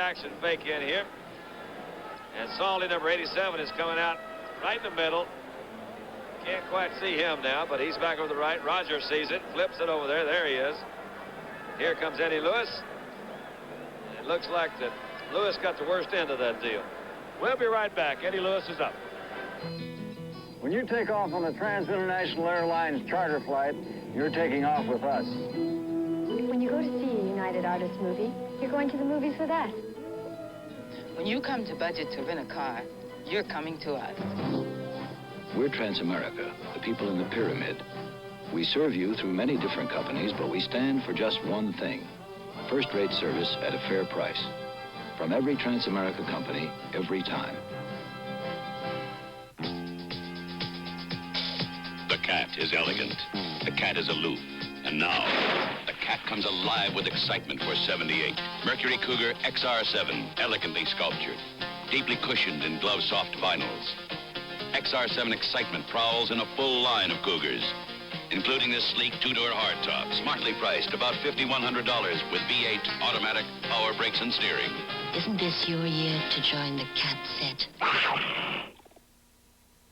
action fake in here. And Salty, number 87, is coming out right in the middle. Can't quite see him now, but he's back over the right. Roger sees it, flips it over there. There he is. Here comes Eddie Lewis. It looks like that Lewis got the worst end of that deal. We'll be right back. Eddie Lewis is up. When you take off on a Trans-International Airlines charter flight, you're taking off with us. When you go to see a United Artists movie, you're going to the movies with us. When you come to budget to rent a car, you're coming to us. We're Transamerica, the people in the pyramid. We serve you through many different companies, but we stand for just one thing: first-rate service at a fair price. From every Transamerica company, every time. The cat is elegant. The cat is aloof. And now, the cat comes alive with excitement for 78. Mercury Cougar XR7, elegantly sculptured, deeply cushioned in glove-soft vinyls. XR7 excitement prowls in a full line of Cougars, including this sleek two-door hardtop, smartly priced about $5,100 with V8 automatic power brakes and steering. Isn't this your year to join the cat set?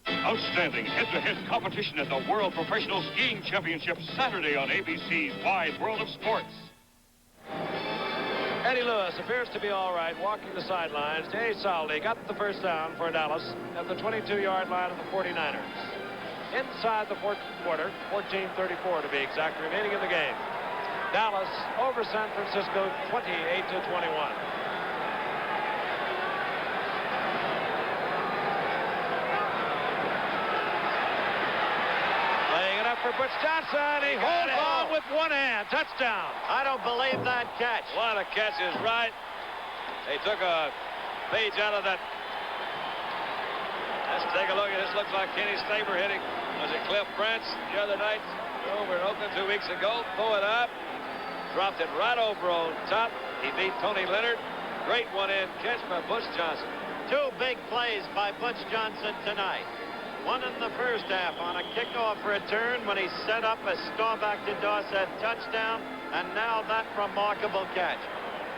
Outstanding head-to-head competition at the World Professional Skiing Championship Saturday on ABC's Wide World of Sports. Eddie Lewis appears to be all right, walking the sidelines. Jay Salty got the first down for Dallas at the 22-yard line of the 49ers. Inside the fourth quarter, 14:34 to be exact, remaining in the game. Dallas over San Francisco, 28-21. For Butch Johnson, he holds on with one hand. Touchdown. I don't believe that catch. What a catch is right. They took a page out of that. Let's take a look at this. Looks like Kenny Staber hitting. Was it Cliff Branch the other night over in Oakland 2 weeks ago? Pull it up. Dropped it right over on top. He beat Tony Leonard. Great one-hand catch by Butch Johnson. Two big plays by Butch Johnson tonight. One in the first half on a kickoff return when he set up a Staubach to Dorsett touchdown, and now that remarkable catch.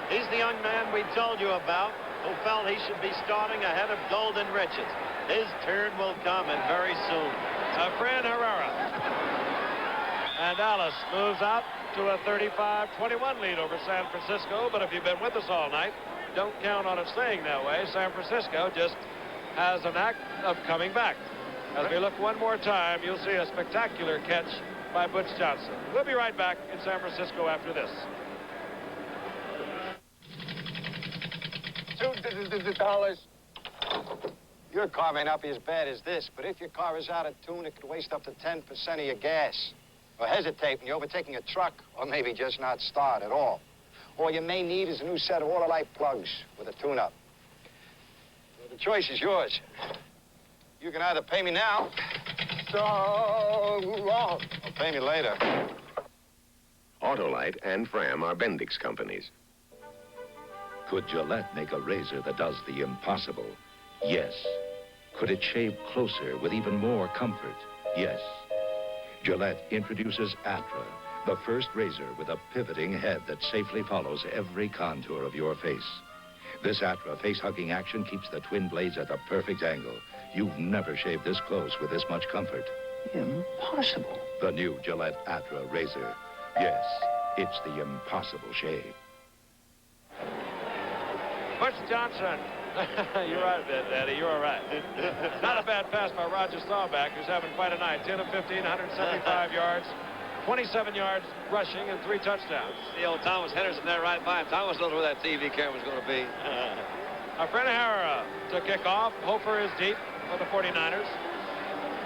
He's the young man we told you about who felt he should be starting ahead of Golden Riches. His turn will come, and very soon. Efren Herrera. And Dallas moves out to a 35-21 lead over San Francisco, but if you've been with us all night, don't count on it staying that way. San Francisco just has an act of coming back. As we look one more time, you'll see a spectacular catch by Butch Johnson. We'll be right back in San Francisco after this. $2. Your car may not be as bad as this, but if your car is out of tune, it could waste up to 10% of your gas. Or hesitate when you're overtaking a truck, or maybe just not start at all. All you may need is a new set of water-light plugs with a tune-up. So the choice is yours. You can either pay me now, or pay me later. Autolite and Fram are Bendix companies. Could Gillette make a razor that does the impossible? Yes. Could it shave closer with even more comfort? Yes. Gillette introduces Atra, the first razor with a pivoting head that safely follows every contour of your face. This Atra face-hugging action keeps the twin blades at the perfect angle. You've never shaved this close with this much comfort. Impossible. The new Gillette Atra razor. Yes, it's the impossible shave. Butch Johnson. You're right, Eddie. You're all right. Not a bad pass by Roger Staubach, who's having quite a night. 10 of 15, 175 yards, 27 yards rushing, and 3 touchdowns. The old Thomas Henderson there right by him. Thomas knows where that TV camera was going to be. Efren Herrera to kick off. Hofer is deep for the 49ers.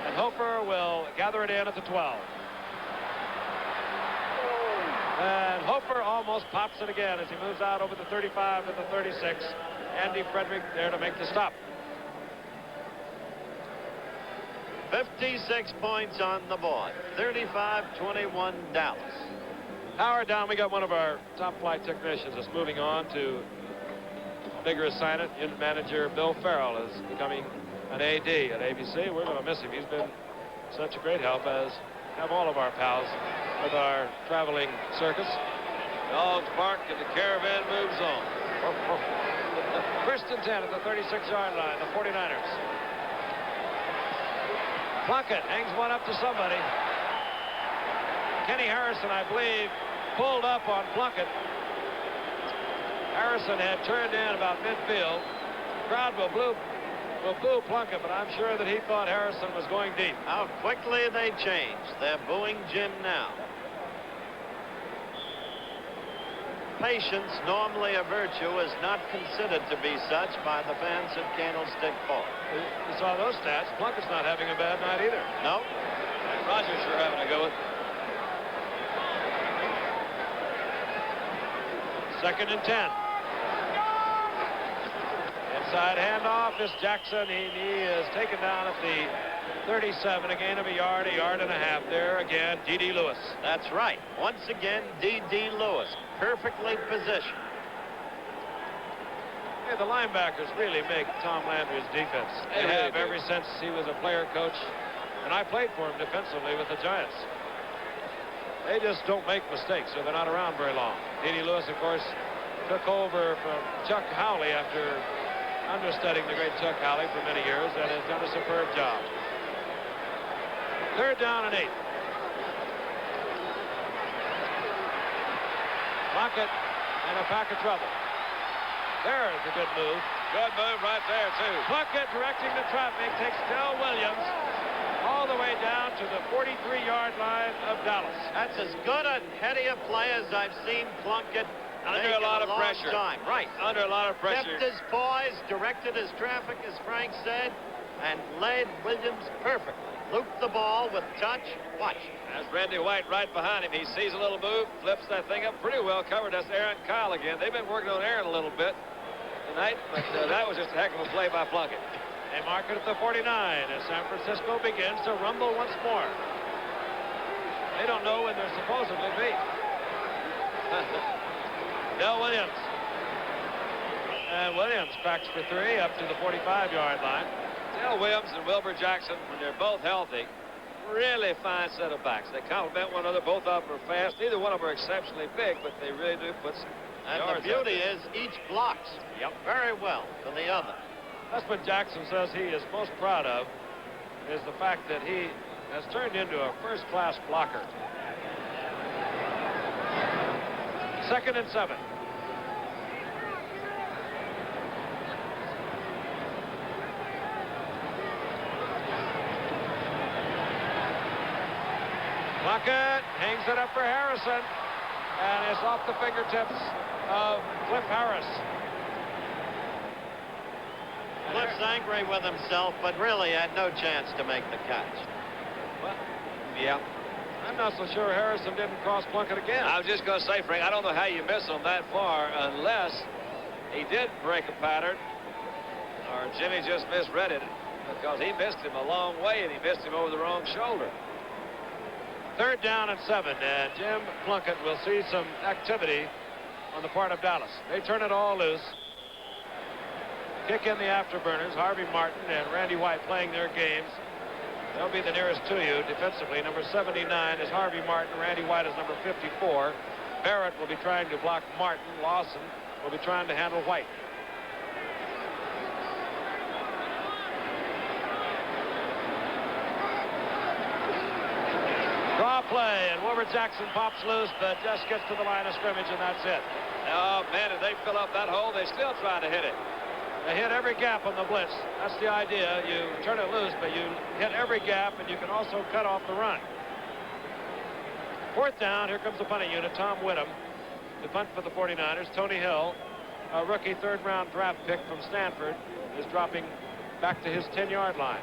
And Hofer will gather it in at the 12. And Hofer almost pops it again as he moves out over the 35 to the 36. Andy Frederick there to make the stop. 56 points on the board. 35-21 Dallas. Howard down. We got one of our top flight technicians that's moving on to bigger assignment. Unit manager Bill Ferrell is becoming an AD at ABC. We're going to miss him. He's been such a great help, as have all of our pals with our traveling circus. Dogs bark and the caravan moves on. First and 10 at the 36-yard line, the 49ers. Plunkett hangs one up to somebody. Kenny Harrison, I believe, pulled up on Plunkett. Harrison had turned in about midfield. The crowd will boo Plunkett, but I'm sure that he thought Harrison was going deep. How quickly they changed. They're booing Jim now. Patience, normally a virtue, is not considered to be such by the fans at Candlestick Park. You saw those stats. Plunkett's not having a bad night either. No. And Rogers sure having a go with. Second and 10. Inside handoff is Jackson. He is taken down at the 37, a gain of a yard and a half there. Again, D.D. Lewis. That's right. Once again, D.D. Lewis, perfectly positioned. Yeah, the linebackers really make Tom Landry's defense. They have ever since he was a player coach, and I played for him defensively with the Giants. They just don't make mistakes, so they're not around very long. D.D. Lewis, of course, took over from Chuck Howley after understudying the great Chuck Howley for many years, and has done a superb job. Third down and 8. Plunkett in a pack of trouble. There's a good move. Good move right there, too. Plunkett directing the traffic takes Del Williams all the way down to the 43-yard line of Dallas. That's as good a heady a play as I've seen Plunkett under a lot of pressure. Right. Under a lot of pressure. Kept his poise, directed his traffic, as Frank said, and led Williams perfectly. Looped the ball with touch. Watch. That's Randy White right behind him. He sees a little move, flips that thing up pretty well covered. That's Aaron Kyle again. They've been working on Aaron a little bit tonight, but that was just a heck of a play by Plunkett. They mark it at the 49 as San Francisco begins to rumble once more. They don't know when they're supposedly beat. Del Williams. And Williams cracks for 3 up to the 45-yard line. Del Williams and Wilbur Jackson, when they're both healthy, really fine set of backs. They complement one another. Both of them are fast. Neither one of them are exceptionally big, but they really do put some yards. And the beauty is each blocks very well for the other. That's what Jackson says he is most proud of, is the fact that he has turned into a first-class blocker. Second and 7. Plunkett hangs it up for Harrison, and it's off the fingertips of Cliff Harris. Cliff's angry with himself, but really had no chance to make the catch. Well, yeah. I'm not so sure Harrison didn't cross Plunkett again. I was just going to say, Frank, I don't know how you miss him that far unless he did break a pattern or Jimmy just misread it, because he missed him a long way and he missed him over the wrong shoulder. Third down and 7, and Jim Plunkett will see some activity on the part of Dallas. They turn it all loose. Kick in the afterburners. Harvey Martin and Randy White playing their games. They'll be the nearest to you defensively. Number 79 is Harvey Martin. Randy White is number 54. Barrett will be trying to block Martin. Lawson will be trying to handle White. Draw play, and Wilbur Jackson pops loose, but just gets to the line of scrimmage, and that's it. Oh, man, if they fill up that hole, they still try to hit it. They hit every gap on the blitz. That's the idea. You turn it loose, but you hit every gap, and you can also cut off the run. Fourth down, here comes the punting unit, Tom Whittam. The punt for the 49ers. Tony Hill, a rookie third-round draft pick from Stanford, is dropping back to his 10-yard line.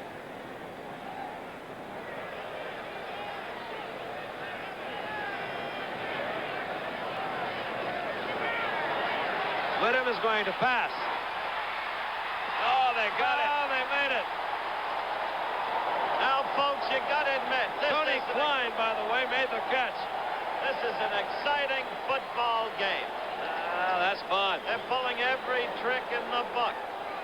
Whittam is going to pass. Oh, they got it. Oh, they made it. Now, folks, you got to admit, Tony Klein, by the way, made the catch. This is an exciting football game. That's fun. They're pulling every trick in the book.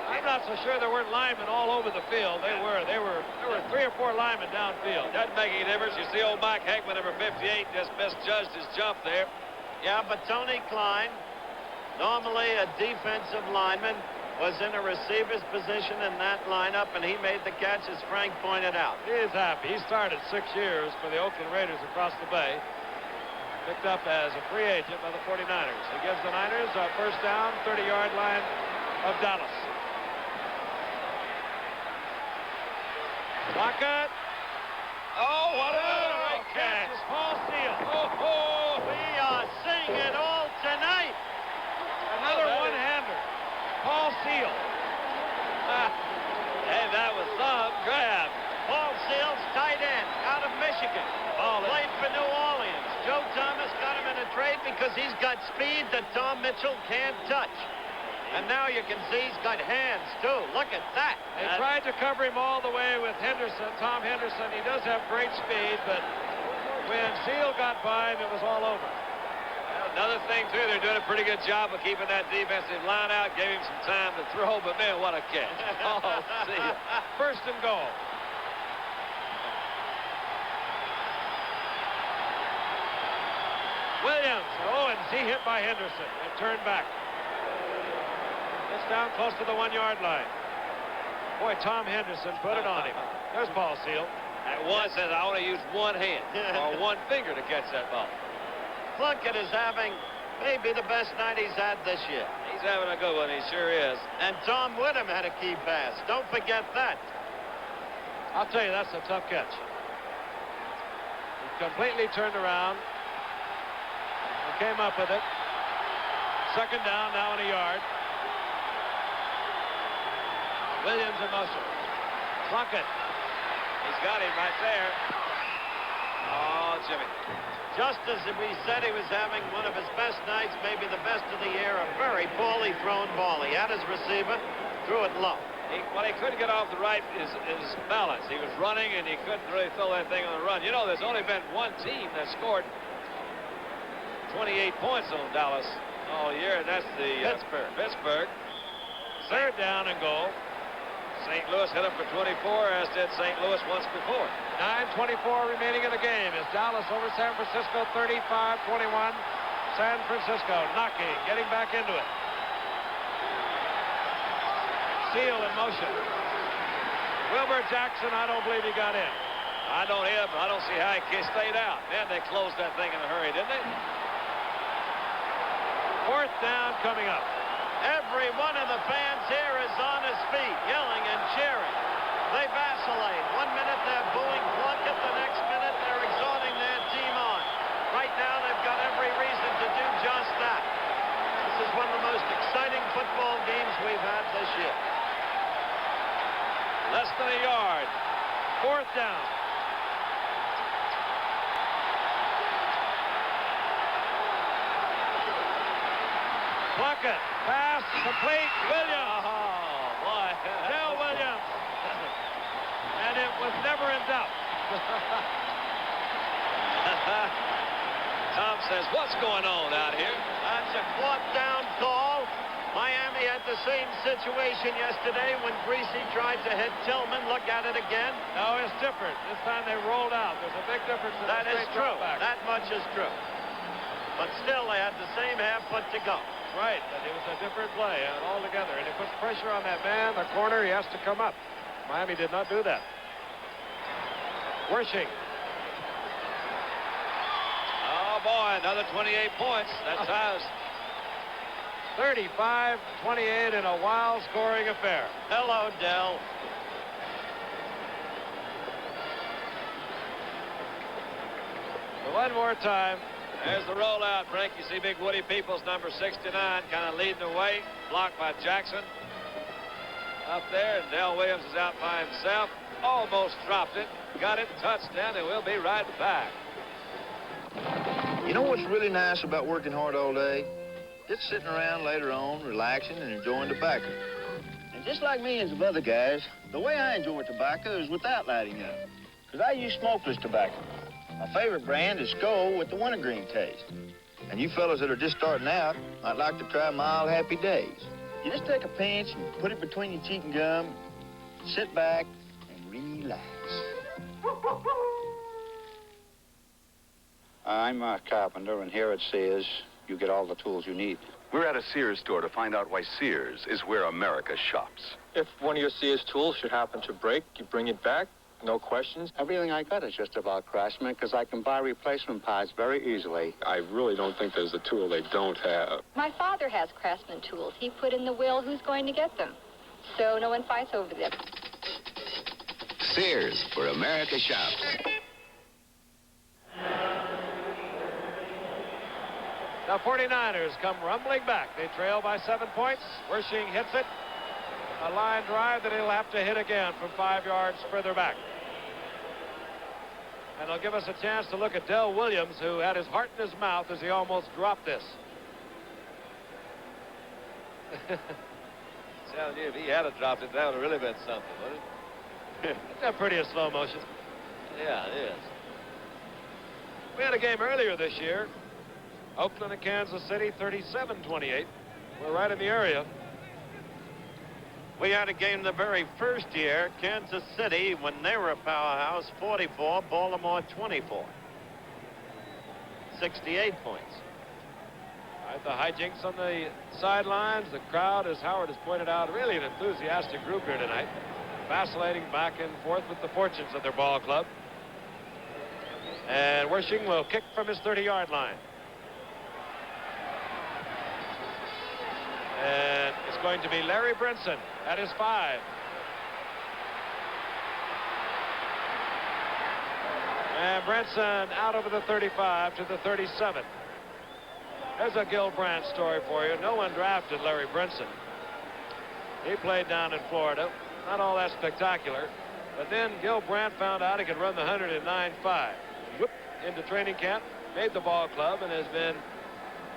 I'm not so sure there weren't linemen all over the field. There were 3 or 4 linemen downfield. Doesn't make any difference. You see old Mike Heckman, number 58, just misjudged his jump there. Yeah, but Tony Klein, normally a defensive lineman, was in a receiver's position in that lineup, and he made the catch, as Frank pointed out. He is happy. He started 6 years for the Oakland Raiders across the bay. Picked up as a free agent by the 49ers. He gives the Niners a first down, 30-yard line of Dallas. Plunkett. Oh, what a great catch. Paul Steele. Oh, we are seeing it all tonight. Another one-hander. Paul Steele. Hey, that was some grab. Paul Steele's tight end out of Michigan. Played for New Orleans. Joe Thomas got him in a trade because he's got speed that Tom Mitchell can't touch. And now you can see he's got hands, too. Look at that. They tried to cover him all the way with Henderson, Tom Henderson. He does have great speed, but when Steele got by him, it was all over. Another thing, too, they're doing a pretty good job of keeping that defensive line out, gave him some time to throw, but, man, what a catch. Oh, see ya. First and goal. Williams. Oh, and he hit by Henderson and turned back. It's down close to the 1-yard line. Boy, Tom Henderson put it on him. There's Paul Steele. That one says, I only use one hand or one finger to catch that ball. Plunkett is having maybe the best night he's had this year. He's having a good one, he sure is. And Tom Whittam had a key pass. Don't forget that. I'll tell you, that's a tough catch. He completely turned around and came up with it. Second down, now in a yard. Williams in motion. Plunkett. He's got him right there. Oh, Jimmy. Just as we said, he was having one of his best nights, maybe the best of the year. A very poorly thrown ball. He had his receiver, threw it low. He couldn't get off the right his balance. He was running, and he couldn't really throw that thing on the run. You know, there's only been one team that scored 28 points on Dallas all year, and that's the Pittsburgh. Third down and goal. St. Louis hit him for 24, as did St. Louis once before. 9:24 remaining in the game. Is Dallas over San Francisco, 35-21. San Francisco knocking, getting back into it. Steele in motion. Wilbur Jackson, I don't believe he got in. I don't either, but I don't see how he stayed out. Man, they closed that thing in a hurry, didn't they? Fourth down coming up. Every one of the fans here is on his feet, yelling and cheering. They vacillate. 1 minute they're booing Plunkett, the next minute they're exhorting their team on. Right now they've got every reason to do just that. This is one of the most exciting football games we've had this year. Less than a yard. Fourth down. Plunkett, pass, complete, Williams. Oh, boy. Del Williams. And it was never in doubt. Tom says, what's going on out here? That's a fourth down call. Miami had the same situation yesterday when Greasy tried to hit Tillman. Look at it again. No, it's different. This time they rolled out. There's a big difference. That is true. That much is true. But still, they had the same half foot to go. Right, but it was a different play altogether. And it puts pressure on that man, the corner. He has to come up. Miami did not do that. Wersching. Oh, boy, another 28 points. That's ours. 35-28 in a wild scoring affair. Hello, Del. So one more time. There's the rollout, Frank. You see big Woody Peoples, number 69, kind of leading the way. Blocked by Jackson. Up there, and Del Williams is out by himself. Almost dropped it. Got it. Touchdown, and we'll be right back. You know what's really nice about working hard all day? Just sitting around later on, relaxing and enjoying tobacco. And just like millions of other guys, the way I enjoy tobacco is without lighting up. Because I use smokeless tobacco. My favorite brand is Skoal with the wintergreen taste. And you fellas that are just starting out might like to try Mild Happy Days. You just take a pinch and put it between your cheek and gum, sit back, and relax. I'm a carpenter, and here it says you get all the tools you need. We're at a Sears store to find out why Sears is where America shops. If one of your Sears tools should happen to break, you bring it back, no questions. Everything I got is just about Craftsman because I can buy replacement parts very easily. I really don't think there's a tool they don't have. My father has Craftsman tools. He put in the will who's going to get them. So no one fights over them. Sears, where America shops. The 49ers come rumbling back. They trail by 7 points. Wersching hits it. A line drive that he'll have to hit again from 5 yards further back. And it'll give us a chance to look at Delvin Williams, who had his heart in his mouth as he almost dropped this. Telling you, if he had dropped it, that would have really been something, wouldn't it? It's pretty in slow motion. Yeah, it is. We had a game earlier this year. Oakland and Kansas City, 37-28. We're right in the area. We had a game the very first year, Kansas City, when they were a powerhouse, 44, Baltimore 24. 68 points. All right, the hijinks on the sidelines. The crowd, as Howard has pointed out, really an enthusiastic group here tonight, vacillating back and forth with the fortunes of their ball club. And Wersching will kick from his 30-yard line. And it's going to be Larry Brinson at his 5. And Brinson out over the 35 to the 37. There's a Gil Brandt story for you. No one drafted Larry Brinson. He played down in Florida. Not all that spectacular. But then Gil Brandt found out he could run the 109.5. Whoop, into training camp, made the ball club, and has been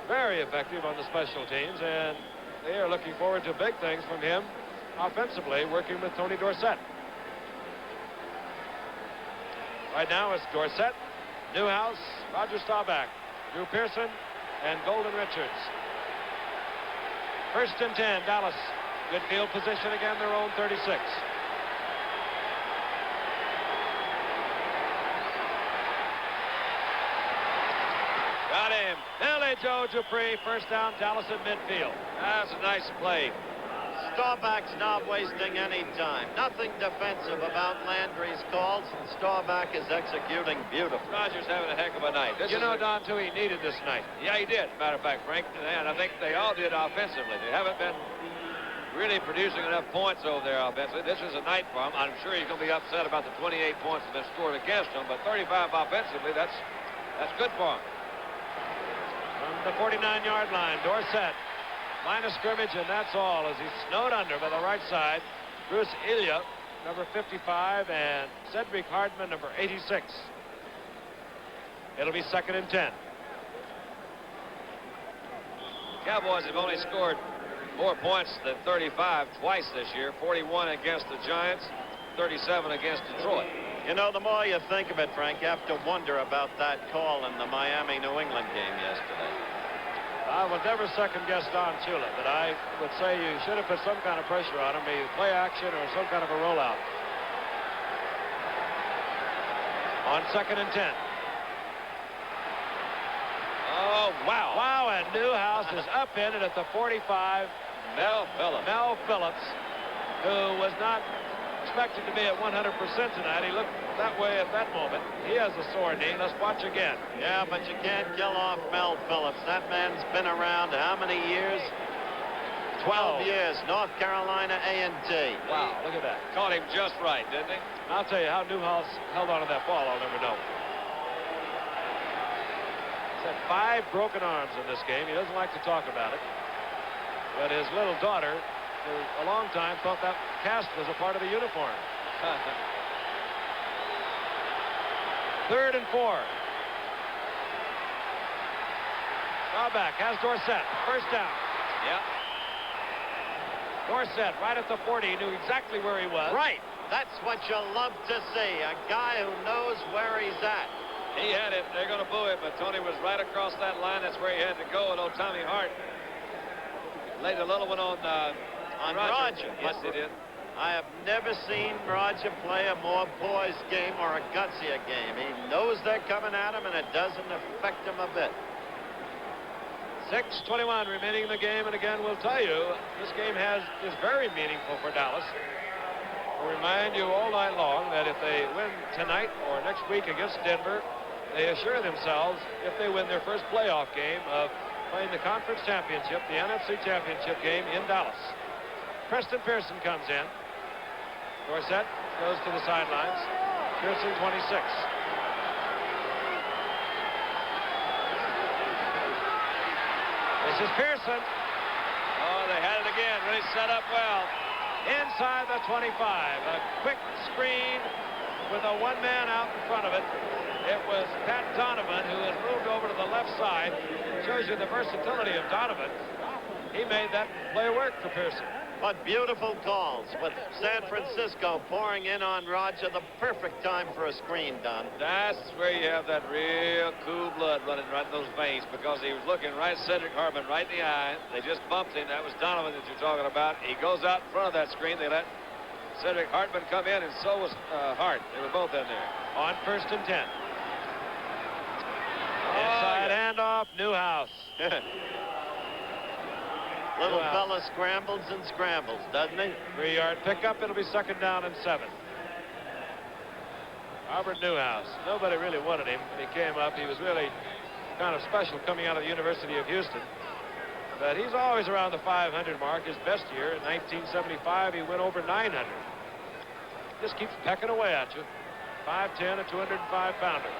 very effective on the special teams. And they are looking forward to big things from him offensively, working with Tony Dorsett. Right now it's Dorsett, Newhouse, Roger Staubach, Drew Pearson, and Golden Richards. 1st and 10, Dallas. Good field position again, their own 36. Got him. Billy Joe Dupree, first down, Dallas at midfield. That's a nice play. Staubach's not wasting any time. Nothing defensive about Landry's calls, and Staubach is executing beautifully. Rogers having a heck of a night. You know, Don, too, he needed this night. Yeah, he did, matter of fact, Frank. And I think they all did offensively. They haven't been really producing enough points over there offensively. This is a night for him. I'm sure he's going to be upset about the 28 points that have been scored against him, but 35 offensively, that's good for him. From the 49-yard line, Dorsett. Line of scrimmage, and that's all, as he's snowed under by the right side. Bruce Ilya, number 55, and Cedric Hardman, number 86. It'll be 2nd and 10. Cowboys have only scored more points than 35 twice this year. 41 against the Giants, 37 against Detroit. You know, the more you think of it, Frank, you have to wonder about that call in the Miami-New England game yesterday. I would never second-guess Don Shula, but I would say you should have put some kind of pressure on him, either play action or some kind of a rollout. On 2nd and 10. Oh, wow. Wow, and Newhouse is up in it at the 45. Mel Phillips, who was not expected to be at 100% tonight. He looked that way at that moment. He has a sore knee. Let's watch again. Yeah, but you can't kill off Mel Phillips. That man's been around how many years? 12 years. North Carolina A&T. Wow, look at that. Caught him just right, didn't he? I'll tell you how Newhouse held on to that ball, I'll never know. He's had 5 broken arms in this game. He doesn't like to talk about it. But his little daughter, for a long time, thought that cast was a part of the uniform. 3rd and 4. Staubach has Dorsett. First down. Yeah. Dorsett right at the 40. He knew exactly where he was. Right. That's what you love to see. A guy who knows where he's at. He had it. They're going to boo it, but Tony was right across that line. That's where he had to go. And old Tommy Hart laid a little one on Roger. Yes, he did. I have never seen Roger play a more poised game or a gutsier game. He knows they're coming at him, and it doesn't affect him a bit. 6:21 remaining in the game, and again, we'll tell you, this game is very meaningful for Dallas. We'll remind you all night long that if they win tonight or next week against Denver, they assure themselves, if they win their first playoff game, of playing the conference championship, the NFC championship game in Dallas. Preston Pearson comes in. Dorsett goes to the sidelines. Pearson, 26. This is Pearson. Oh, they had it again. Really set up well. Inside the 25. A quick screen with a one-man out in front of it. It was Pat Donovan, who has moved over to the left side. Shows you the versatility of Donovan. He made that play work for Pearson. But beautiful calls with San Francisco pouring in on Roger. The perfect time for a screen, Don. That's where you have that real cool blood running right in those veins, because he was looking right Cedric Hartman right in the eye. They just bumped him. That was Donovan that you're talking about. He goes out in front of that screen. They let Cedric Hartman come in, and so was Hart. They were both in there. On 1st and 10. Inside handoff, Newhouse. Little fella scrambles and scrambles, doesn't he? 3-yard pickup. It'll be 2nd down and 7. Robert Newhouse. Nobody really wanted him when he came up. He was really kind of special coming out of the University of Houston. But he's always around the 500 mark. His best year in 1975, he went over 900. Just keeps pecking away at you. 5'10", a 205-pounder.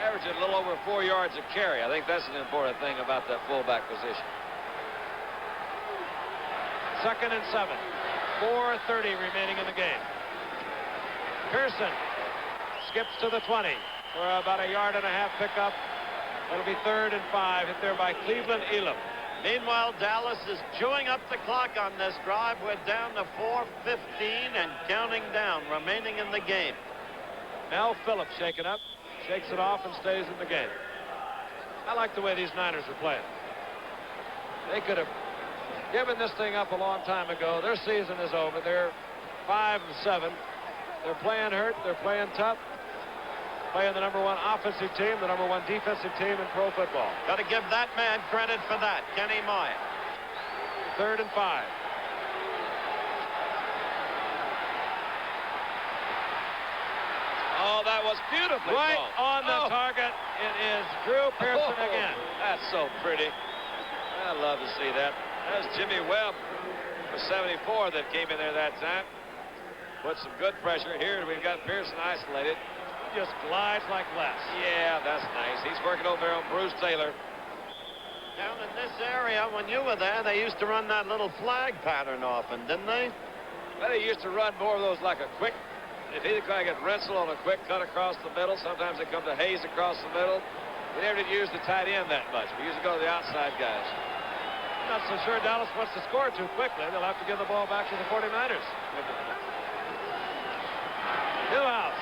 Averaging a little over 4 yards a carry. I think that's an important thing about that fullback position. 2nd and 7. 4:30 remaining in the game. Pearson skips to the 20 for about a 1.5 yard pickup. It'll be 3rd and 5, hit there by Cleveland Elam. Meanwhile, Dallas is chewing up the clock on this drive. We're down to 4:15 and counting down, remaining in the game. Mel Phillips shaken up, shakes it off and stays in the game. I like the way these Niners are playing. They could have given this thing up a long time ago. Their season is over. They're 5-7. They're playing hurt. They're playing tough. Playing the #1 offensive team, the #1 defensive team in pro football. Got to give that man credit for that, Kenny Meyer. 3rd and 5. Oh, that was beautifully right thrown. on the target. It is Drew Pearson again. That's so pretty. I love to see that. That was Jimmy Webb for 74 that came in there that time. Put some good pressure. Here we've got Pearson isolated. Just glides like glass. Yeah, that's nice. He's working over there on Bruce Taylor. Down in this area, when you were there, they used to run that little flag pattern often, didn't they? Well, they used to run more of those like a quick. If either kind of get Rensselaer on a quick cut across the middle, sometimes they come to Hayes across the middle. We never did use the tight end that much. We usually go to the outside guys. I'm not so sure Dallas wants to score too quickly. They'll have to give the ball back to the 49ers. Newhouse.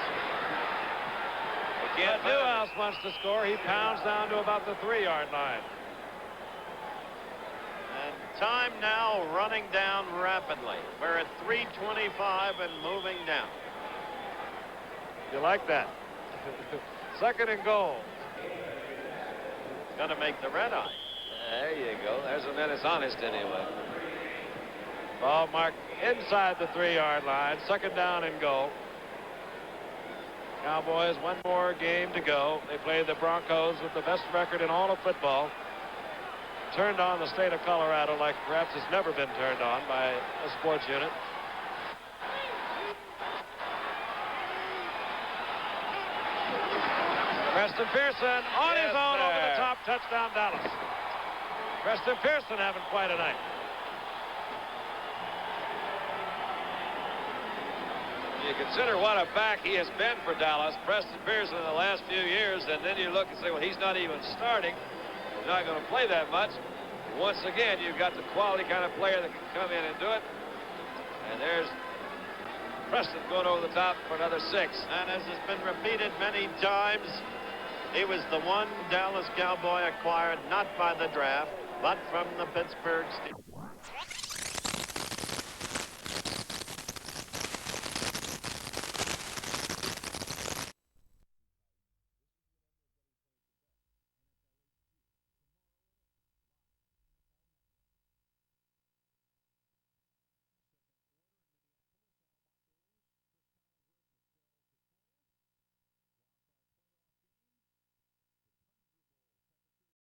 But Newhouse wants to score. He pounds down to about the 3-yard line. And time now running down rapidly. We're at 3:25 and moving down. You like that? 2nd and goal. Gonna make the red eye. There you go. There's a man that's honest anyway. Ball marked inside the 3-yard line. 2nd down and goal. Cowboys, one more game to go. They play the Broncos with the best record in all of football. Turned on the state of Colorado like perhaps it's never been turned on by a sports unit. Preston Pearson on his own over the top. Touchdown, Dallas. Preston Pearson having quite a night. You consider what a back he has been for Dallas, Preston Pearson, in the last few years, and then you look and say, well, he's not even starting. He's not going to play that much. Once again, you've got the quality kind of player that can come in and do it. And there's Preston going over the top for another 6. And as has been repeated many times, he was the one Dallas Cowboy acquired not by the draft, but from the Pittsburgh Steelers.